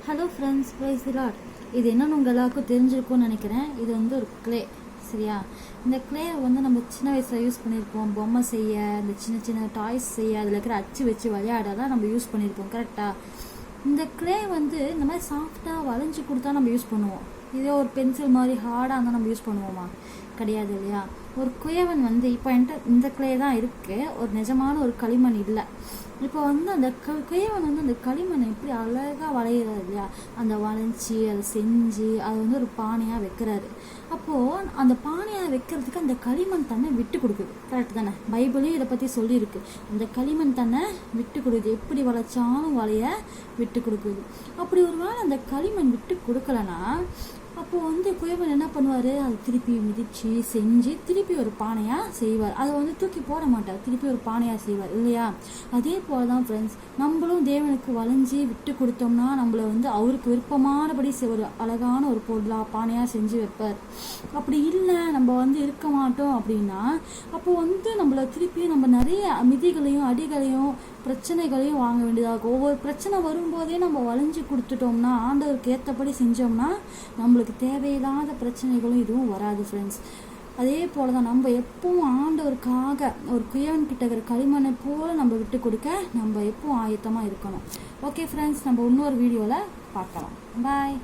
Hello friends, price தி Lord. இது என்னன்னு உங்கள் எல்லாருக்கும் தெரிஞ்சிருக்கும்னு நினைக்கிறேன். இது ஒரு க்ளே, சரியா? இந்த க்ளே நம்ம சின்ன வயசில் யூஸ் பண்ணியிருப்போம். பொம்மை செய்ய, இந்த சின்ன சின்ன டாய்ஸ் செய்ய, அதில் இருக்கிற அச்சு வச்சு விளையாடலாம் நம்ம யூஸ் பண்ணியிருப்போம், கரெக்டாக? இந்த க்ளே இந்த மாதிரி சாஃப்டாக வளைஞ்சி கொடுத்தா நம்ம யூஸ் பண்ணுவோம். இதே ஒரு பென்சில் மாதிரி ஹார்டாக இருந்தால் நம்ம யூஸ் பண்ணுவோமா? கிடையாது, இல்லையா? ஒரு குயவன் இப்போ என்கிட்ட இந்த க்ளே தான் இருக்குது, ஒரு நிஜமான ஒரு களிமண் இல்லை. இப்போ அந்த குயவன் அந்த களிமண்ணை எப்படி அழகாக வளையிறாரு இல்லையா? அந்த வளைஞ்சி அதை செஞ்சு அதை ஒரு பானையாக வைக்கிறாரு. அப்போது அந்த பானையாக வைக்கிறதுக்கு அந்த களிமண் தன்னை விட்டு கொடுக்குது, கரெக்ட் தானே? பைபிளையும் இதை பற்றி சொல்லியிருக்கு. அந்த களிமண் தன்னை விட்டு கொடுக்குது, எப்படி வளைச்சாலும் வளைய விட்டு கொடுக்குது. அப்படி ஒரு வேளை அந்த களிமண் விட்டு கொடுக்கலன்னா அப்போது குயவன் என்ன பண்ணுவார்? அதை திருப்பி மிதித்து செஞ்சு திருப்பி ஒரு பானையாக செய்வார். அதை தூக்கி போட மாட்டார், திருப்பி ஒரு பானையாக செய்வார், இல்லையா? அதே போல தான் ஃப்ரெண்ட்ஸ், நம்மளும் தேவனுக்கு வளைஞ்சி விட்டு கொடுத்தோம்னா நம்மளை அவருக்கு விருப்பமானபடி ஒரு அழகான ஒரு பொருளாக பானையாக செஞ்சு வைப்பார். அப்படி இல்லை, நம்ம இருக்க மாட்டோம் அப்படின்னா அப்போ நம்மளை திருப்பி நம்ம நிறைய மிதிகளையும் அடிகளையும் பிரச்சனைகளையும் வாங்க வேண்டியதாகும். ஒவ்வொரு பிரச்சனை வரும்போதே நம்ம வளைஞ்சு கொடுத்துட்டோம்னா, ஆண்டவருக்கு ஏற்றபடி செஞ்சோம்னா நம்மளுக்கு தேவையில்லாத பிரச்சனைகளும் இதுவும் வராது ஃப்ரெண்ட்ஸ். அதே போல தான் நம்ம எப்பவும் ஆண்டவருக்காக ஒரு குயவன் கிட்ட இருக்கிற களிமண்ணை போல நம்ம விட்டு கொடுக்க நம்ம எப்பவும் ஆயத்தமாக இருக்கணும். ஓகே ஃப்ரெண்ட்ஸ், நம்ம இன்னொரு வீடியோவில் பார்க்கலாம். பாய்.